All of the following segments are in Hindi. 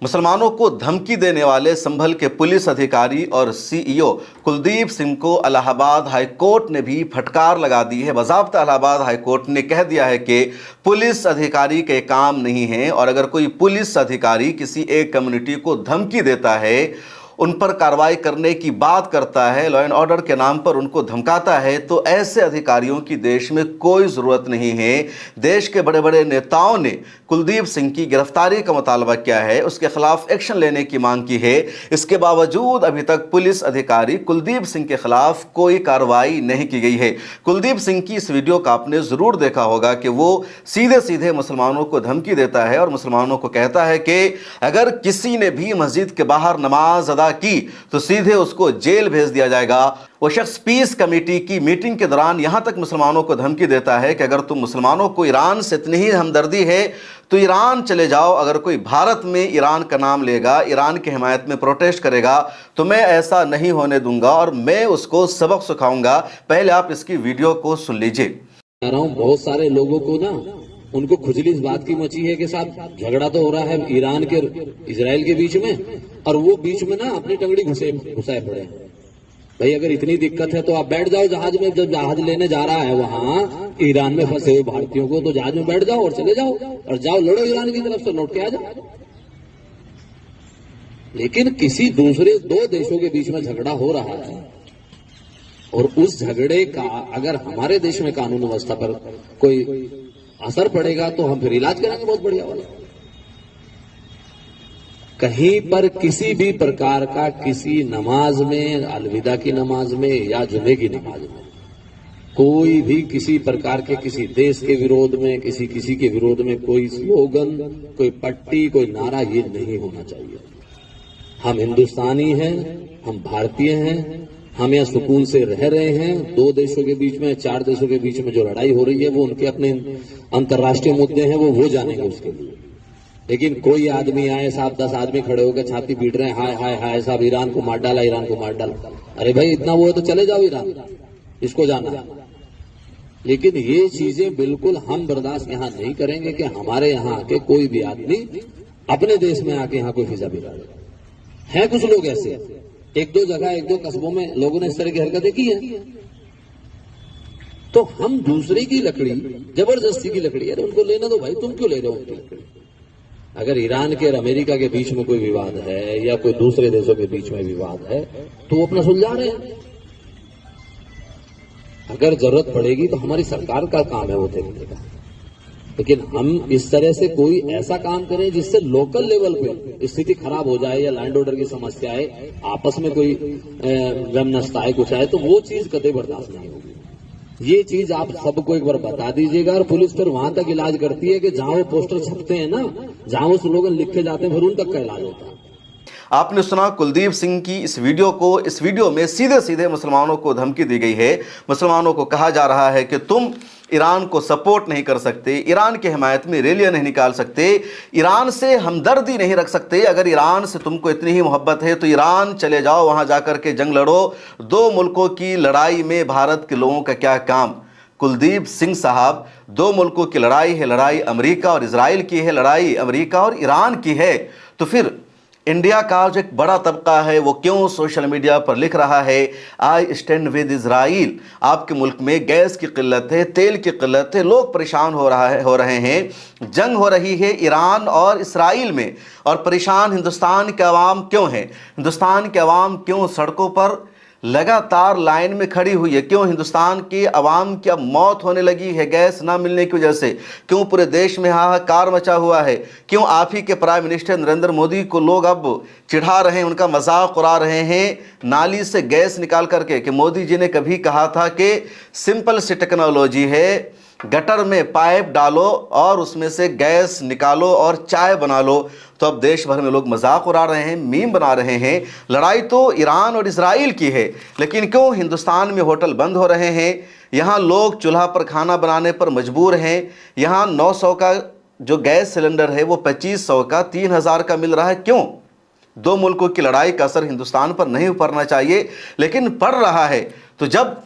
मुसलमानों को धमकी देने वाले संभल के पुलिस अधिकारी और सीईओ कुलदीप सिंह को इलाहाबाद हाई कोर्ट ने भी फटकार लगा दी है। बाज़ाब्ता इलाहाबाद हाई कोर्ट ने कह दिया है कि पुलिस अधिकारी के काम नहीं है और अगर कोई पुलिस अधिकारी किसी एक कम्युनिटी को धमकी देता है, उन पर कार्रवाई करने की बात करता है, लॉ एंड ऑर्डर के नाम पर उनको धमकाता है, तो ऐसे अधिकारियों की देश में कोई ज़रूरत नहीं है। देश के बड़े बड़े नेताओं ने कुलदीप सिंह की गिरफ्तारी का मुतालबा किया है, उसके खिलाफ एक्शन लेने की मांग की है। इसके बावजूद अभी तक पुलिस अधिकारी कुलदीप सिंह के खिलाफ कोई कार्रवाई नहीं की गई है। कुलदीप सिंह की इस वीडियो का आपने ज़रूर देखा होगा कि वो सीधे सीधे मुसलमानों को धमकी देता है और मुसलमानों को कहता है कि अगर किसी ने भी मस्जिद के बाहर नमाज अदा की तो सीधे उसको जेल भेज दिया जाएगा। वो शख्स पीस कमेटी की मीटिंग के दौरान यहां तक मुसलमानों को धमकी देता है कि अगर तुम मुसलमानों को ईरान से इतनी ही हमदर्दी है तो ईरान चले जाओ, अगर कोई भारत में ईरान का नाम लेगा, ईरान की हिमायत में प्रोटेस्ट करेगा तो मैं ऐसा नहीं होने दूंगा और मैं उसको सबक सिखाऊंगा। पहले आप इसकी वीडियो को सुन लीजिए। बहुत सारे लोगों को ना उनको खुजली इस बात की मची है कि साहब झगड़ा तो हो रहा है ईरान के इजराइल के बीच में और वो बीच में ना अपनी टंगड़ी घुसाए पड़े हैं। भाई अगर इतनी दिक्कत है तो आप बैठ जाओ जहाज में, जब जहाज लेने जा रहा है वहां ईरान में फंसे हुए भारतीयों को, तो जहाज में बैठ जाओ और चले जाओ और जाओ लड़ो ईरान की तरफ से, लौट के आ जाओ। लेकिन किसी दूसरे दो देशों के बीच में झगड़ा हो रहा है और उस झगड़े का अगर हमारे देश में कानून व्यवस्था पर कोई असर पड़ेगा तो हम फिर इलाज कराएंगे बहुत बढ़िया वाला। कहीं पर किसी भी प्रकार का किसी नमाज में, अलविदा की नमाज में या जुमे की नमाज में कोई भी किसी प्रकार के किसी देश के विरोध में, किसी के विरोध में कोई स्लोगन, कोई पट्टी, कोई नारा, ये नहीं होना चाहिए। हम हिंदुस्तानी हैं, हम भारतीय हैं, हम यहाँ सुकून से रह रहे हैं। दो देशों के बीच में, चार देशों के बीच में जो लड़ाई हो रही है वो उनके अपने अंतर्राष्ट्रीय मुद्दे हैं, वो जानेंगे उसके लिए। लेकिन कोई आदमी आए, साहब 10 आदमी खड़े होकर छाती पीट रहे हैं, हाय हाय हाय साहब ईरान को मार डाला, ईरान को मार डाला। अरे भाई इतना वो है तो चले जाओ ईरान, इसको जाना। लेकिन ये चीजें बिल्कुल हम बर्दाश्त यहाँ नहीं करेंगे कि हमारे यहाँ आके कोई भी आदमी अपने देश में आके यहाँ कोई फिजा बिगाड़े। है कुछ लोग ऐसे, एक दो जगह, एक दो कस्बों में लोगों ने इस तरह की हरकतें की है। तो हम दूसरे की लकड़ी, जबरदस्ती की लकड़ी, अरे उनको लेने दो भाई, तुम क्यों ले रहे हो उनकी लकड़ी। अगर ईरान के और अमेरिका के बीच में कोई विवाद है या कोई दूसरे देशों के बीच में विवाद है तो वो अपना सुलझा रहे हैं। अगर जरूरत पड़ेगी तो हमारी सरकार का काम है वो देखने का। लेकिन हम इस तरह से कोई ऐसा काम करें जिससे लोकल लेवल पे स्थिति खराब हो जाए या लैंड ऑर्डर की समस्या आए, आपस में कोई वैमनस्यता आए, कुछ आए, तो वो चीज कतई बर्दाश्त नहीं होगी। ये चीज आप सबको एक बार बता दीजिएगा। और पुलिस फिर वहां तक इलाज करती है कि जहां वो पोस्टर छपते हैं ना, जहां वो स्लोगन लिखे जाते हैं, फिर उन तक का इलाज होता है। आपने सुना कुलदीप सिंह की इस वीडियो को। इस वीडियो में सीधे सीधे मुसलमानों को धमकी दी गई है। मुसलमानों को कहा जा रहा है कि तुम ईरान को सपोर्ट नहीं कर सकते, ईरान की हिमायत में रैलियां नहीं निकाल सकते, ईरान से हमदर्दी नहीं रख सकते। अगर ईरान से तुमको इतनी ही मोहब्बत है तो ईरान चले जाओ, वहां जाकर के जंग लड़ो। दो मुल्कों की लड़ाई में भारत के लोगों का क्या काम। कुलदीप सिंह साहब, दो मुल्कों की लड़ाई है, लड़ाई अमेरिका और इजराइल की है, लड़ाई अमेरिका और ईरान की है। तो फिर इंडिया का जो एक बड़ा तबका है वो क्यों सोशल मीडिया पर लिख रहा है आई स्टैंड विद इजराइल। आपके मुल्क में गैस की किल्लत है, तेल की किल्लत है, लोग परेशान हो रहे हैं, जंग हो रही है ईरान और इसराइल में, और परेशान हिंदुस्तान के अवाम क्यों है। हिंदुस्तान के अवाम क्यों सड़कों पर लगातार लाइन में खड़ी हुई है, क्यों हिंदुस्तान की आवाम की अब मौत होने लगी है गैस ना मिलने की वजह से, क्यों पूरे देश में हाहाकार मचा हुआ है, क्यों आप ही के प्राइम मिनिस्टर नरेंद्र मोदी को लोग अब चिढ़ा रहे हैं, उनका मजाक उड़ा रहे हैं नाली से गैस निकाल करके कि मोदी जी ने कभी कहा था कि सिंपल सी टेक्नोलॉजी है, गटर में पाइप डालो और उसमें से गैस निकालो और चाय बना लो। तो अब देश भर में लोग मजाक उड़ा रहे हैं, मीम बना रहे हैं। लड़ाई तो ईरान और इजराइल की है, लेकिन क्यों हिंदुस्तान में होटल बंद हो रहे हैं, यहाँ लोग चूल्हा पर खाना बनाने पर मजबूर हैं। यहाँ 900 का जो गैस सिलेंडर है वो 2500 का, 3000 का मिल रहा है। क्यों? दो मुल्कों की लड़ाई का असर हिंदुस्तान पर नहीं पड़ना चाहिए, लेकिन पड़ रहा है। तो जब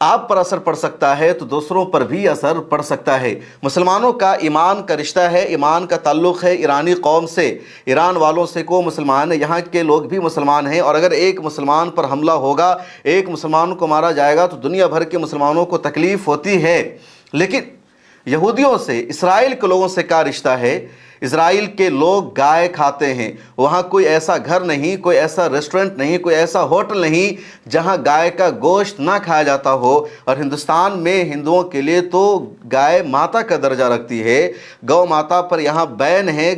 आप पर असर पड़ सकता है तो दूसरों पर भी असर पड़ सकता है। मुसलमानों का ईमान का रिश्ता है, ईमान का ताल्लुक़ है ईरानी कौम से, ईरान वालों से को मुसलमान है, यहाँ के लोग भी मुसलमान हैं। और अगर एक मुसलमान पर हमला होगा, एक मुसलमान को मारा जाएगा तो दुनिया भर के मुसलमानों को तकलीफ़ होती है। लेकिन यहूदियों से, इसराइल के लोगों से क्या रिश्ता है? इज़राइल के लोग गाय खाते हैं। वहाँ कोई ऐसा घर नहीं, कोई ऐसा रेस्टोरेंट नहीं, कोई ऐसा होटल नहीं जहाँ गाय का गोश्त ना खाया जाता हो। और हिंदुस्तान में हिंदुओं के लिए तो गाय माता का दर्जा रखती है। गौ माता पर यहाँ बैन है।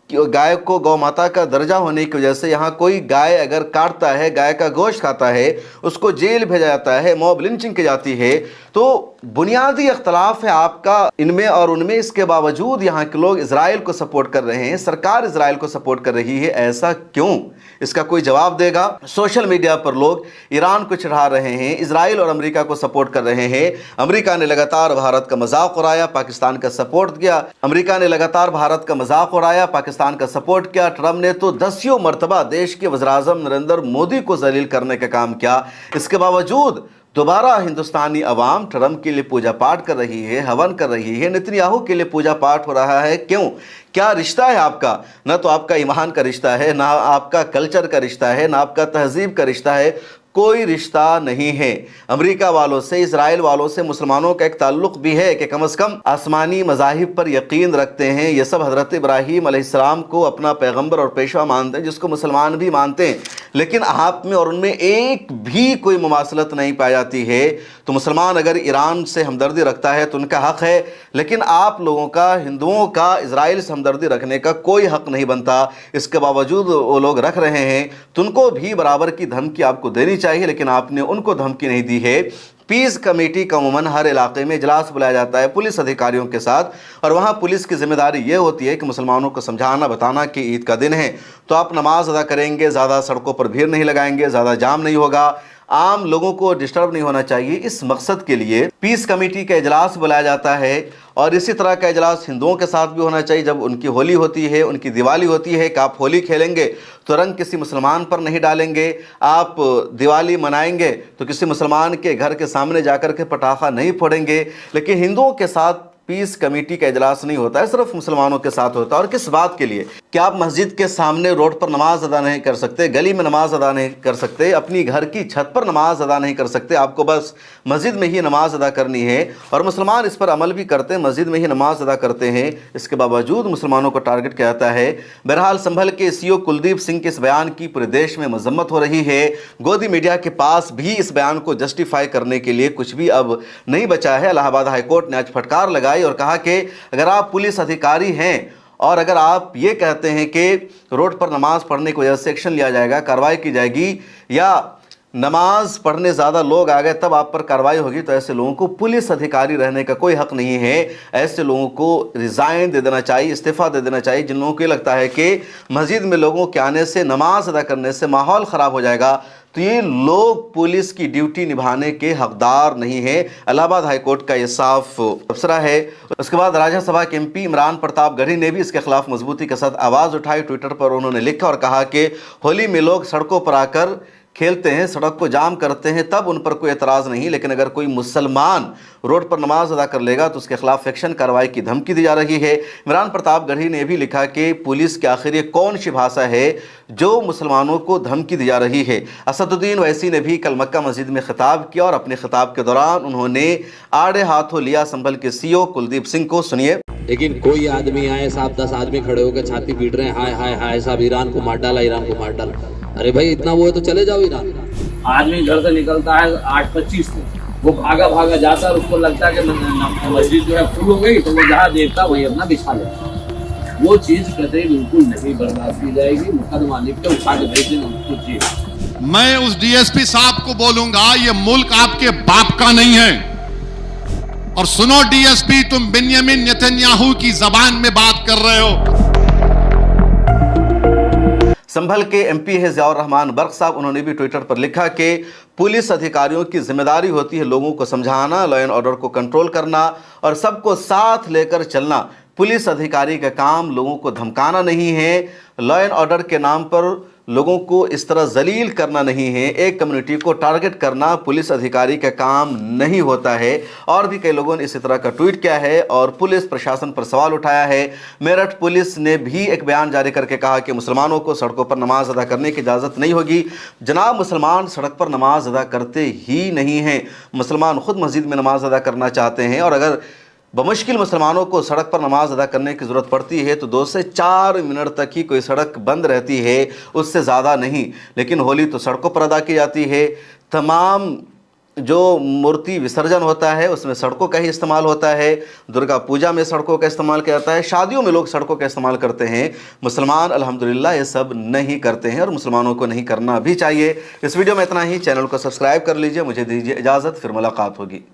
गाय को गौ माता का दर्जा होने की वजह से यहाँ कोई गाय अगर काटता है, गाय का गोश्त खाता है, उसको जेल भेजा जाता है, मॉब लिंचिंग की जाती है। तो बुनियादी इख्तलाफ है आपका इनमें और उनमें। इसके बावजूद यहाँ के लोग इजराइल को सपोर्ट कर रहे हैं, सरकार इजराइल को सपोर्ट कर रही है। ऐसा क्यों? इसका कोई जवाब देगा? सोशल मीडिया पर लोग ईरान को चिढ़ा रहे हैं, इजराइल और अमेरिका को सपोर्ट कर रहे हैं। अमेरिका ने लगातार भारत का मजाक उड़ाया, पाकिस्तान का सपोर्ट किया। अमेरिका ने लगातार भारत का मजाक उड़ाया, पाकिस्तान का सपोर्ट किया। ट्रंप ने तो 10 मरतबा देश के वज़ीर-ए-आज़म नरेंद्र मोदी को जलील करने का काम किया। इसके बावजूद दोबारा हिंदुस्तानी अवाम ट्रंप के लिए पूजा पाठ कर रही है, हवन कर रही है, नेतन्याहू के लिए पूजा पाठ हो रहा है। क्यों? क्या रिश्ता है आपका? ना तो आपका ईमान का रिश्ता है, ना आपका कल्चर का रिश्ता है, ना आपका तहजीब का रिश्ता है। कोई रिश्ता नहीं है। अमेरिका वालों से, इजराइल वालों से मुसलमानों का एक ताल्लुक़ भी है कि कम अज़ कम आसमानी मज़ाहिब पर यकीन रखते हैं। ये सब हज़रत इब्राहीम अलैहिस्सलाम को अपना पैगंबर और पेशवा मानते हैं, जिसको मुसलमान भी मानते हैं। लेकिन आप में और उनमें एक भी कोई मुमासलत नहीं पाई जाती है। तो मुसलमान अगर ईरान से हमदर्दी रखता है तो उनका हक़ है, लेकिन आप लोगों का, हिंदुओं का इजराइल से हमदर्दी रखने का कोई हक़ नहीं बनता। इसके बावजूद वो लोग रख रहे हैं, तो उनको भी बराबर की धमकी आपको देनी चाहिए, लेकिन आपने उनको धमकी नहीं दी है। पीस कमेटी का अमूमन हर इलाके में इजलास बुलाया जाता है पुलिस अधिकारियों के साथ, और वहाँ पुलिस की जिम्मेदारी ये होती है कि मुसलमानों को समझाना, बताना कि ईद का दिन है तो आप नमाज अदा करेंगे, ज़्यादा सड़कों पर भीड़ नहीं लगाएंगे, ज़्यादा जाम नहीं होगा, आम लोगों को डिस्टर्ब नहीं होना चाहिए। इस मकसद के लिए पीस कमेटी का इजलास बुलाया जाता है। और इसी तरह का इजलास हिंदुओं के साथ भी होना चाहिए। जब उनकी होली होती है, उनकी दिवाली होती है कि आप होली खेलेंगे तो रंग किसी मुसलमान पर नहीं डालेंगे, आप दिवाली मनाएंगे तो किसी मुसलमान के घर के सामने जाकर के पटाखा नहीं फोड़ेंगे। लेकिन हिंदुओं के साथ पीस कमेटी का इजलास नहीं होता है, सिर्फ मुसलमानों के साथ होता है। और किस बात के लिए? क्या आप मस्जिद के सामने रोड पर नमाज अदा नहीं कर सकते, गली में नमाज अदा नहीं कर सकते, अपनी घर की छत पर नमाज अदा नहीं कर सकते? आपको बस मस्जिद में ही नमाज अदा करनी है। और मुसलमान इस पर अमल भी करते हैं, मस्जिद में ही नमाज अदा करते हैं। इसके बावजूद मुसलमानों को टारगेट किया जाता है। बहरहाल संभल के सीईओ कुलदीप सिंह के इस बयान की पूरे देश में मजम्मत हो रही है। गोदी मीडिया के पास भी इस बयान को जस्टिफाई करने के लिए कुछ भी अब नहीं बचा है। इलाहाबाद हाईकोर्ट ने आज फटकार लगाई और कहा कि अगर आप पुलिस अधिकारी हैं और अगर आप ये कहते हैं कि रोड पर नमाज पढ़ने की वजह से एक्शन लिया जाएगा, कार्रवाई की जाएगी, या नमाज पढ़ने ज़्यादा लोग आ गए तब आप पर कार्रवाई होगी, तो ऐसे लोगों को पुलिस अधिकारी रहने का कोई हक़ नहीं है। ऐसे लोगों को रिज़ाइन दे देना चाहिए, इस्तीफ़ा दे देना चाहिए। जिन लोगों को ये लगता है कि मस्जिद में लोगों के आने से, नमाज अदा करने से माहौल ख़राब हो जाएगा, तो ये लोग पुलिस की ड्यूटी निभाने के हकदार नहीं है। इलाहाबाद हाईकोर्ट का ये साफ तबसरा है। उसके बाद राज्यसभा के एमपी इमरान प्रताप गढ़ी ने भी इसके खिलाफ मजबूती के साथ आवाज़ उठाई। ट्विटर पर उन्होंने लिखा और कहा कि होली में लोग सड़कों पर आकर खेलते हैं, सड़क को जाम करते हैं, तब उन पर कोई एतराज़ नहीं, लेकिन अगर कोई मुसलमान रोड पर नमाज अदा कर लेगा तो उसके खिलाफ एक्शन कार्रवाई की धमकी दी जा रही है। इमरान प्रताप गढ़ी ने भी लिखा कि पुलिस के आखिर ये कौन सी भाषा है जो मुसलमानों को धमकी दी जा रही है। असदुद्दीन वैसी ने भी कल मक्का मस्जिद में खिताब किया और अपने खिताब के दौरान उन्होंने आड़े हाथों लिया संभल के सीईओ कुलदीप सिंह को। सुनिए। लेकिन कोई आदमी आए, साहब 10 आदमी खड़े होकर छाती पीट रहे हैं, हाय हाय हाय साहब ईरान को मार डाला, ईरान को मार डाला। अरे भाई इतना वो है तो चले जाओ ईरान। आदमी घर से निकलता है 8:25 से, वो भागा भागा जाता है, उसको लगता है कि मस्जिद जो है फुल हो गई, तो वो जहाँ देखता वही अपना बिछा लेता। वो चीज कतई बिल्कुल नहीं बर्दाश्त की जाएगी। मुकदमा लिख के उठा के भेज देना उसको चीज। मैं उस डीएसपी साहब को बोलूंगा, ये मुल्क आपके बाप का नहीं है। और सुनो डीएसपी, तुम बिन्यामिन नेतन्याहू की जबान में बात कर रहे हो। संभल के एमपी है ज़ियाउर रहमान बर्क साहब, उन्होंने भी ट्विटर पर लिखा कि पुलिस अधिकारियों की जिम्मेदारी होती है लोगों को समझाना, लॉ एंड ऑर्डर को कंट्रोल करना और सबको साथ लेकर चलना। पुलिस अधिकारी का काम लोगों को धमकाना नहीं है। लॉ एंड ऑर्डर के नाम पर लोगों को इस तरह जलील करना नहीं है, एक कम्युनिटी को टारगेट करना पुलिस अधिकारी का काम नहीं होता है। और भी कई लोगों ने इसी तरह का ट्वीट किया है और पुलिस प्रशासन पर सवाल उठाया है। मेरठ पुलिस ने भी एक बयान जारी करके कहा कि मुसलमानों को सड़कों पर नमाज अदा करने की इजाज़त नहीं होगी। जनाब, मुसलमान सड़क पर नमाज अदा करते ही नहीं हैं। मुसलमान खुद मस्जिद में नमाज अदा करना चाहते हैं और अगर बमुश्किल मुसलमानों को सड़क पर नमाज अदा करने की ज़रूरत पड़ती है तो 2 से 4 मिनट तक ही कोई सड़क बंद रहती है, उससे ज़्यादा नहीं। लेकिन होली तो सड़कों पर अदा की जाती है। तमाम जो मूर्ति विसर्जन होता है उसमें सड़कों का ही इस्तेमाल होता है। दुर्गा पूजा में सड़कों का इस्तेमाल किया जाता है। शादियों में लोग सड़कों का इस्तेमाल करते हैं। मुसलमान अल्हम्दुलिल्लाह ये सब नहीं करते हैं और मुसलमानों को नहीं करना भी चाहिए। इस वीडियो में इतना ही। चैनल को सब्सक्राइब कर लीजिए। मुझे दीजिए इजाज़त, फिर मुलाकात होगी।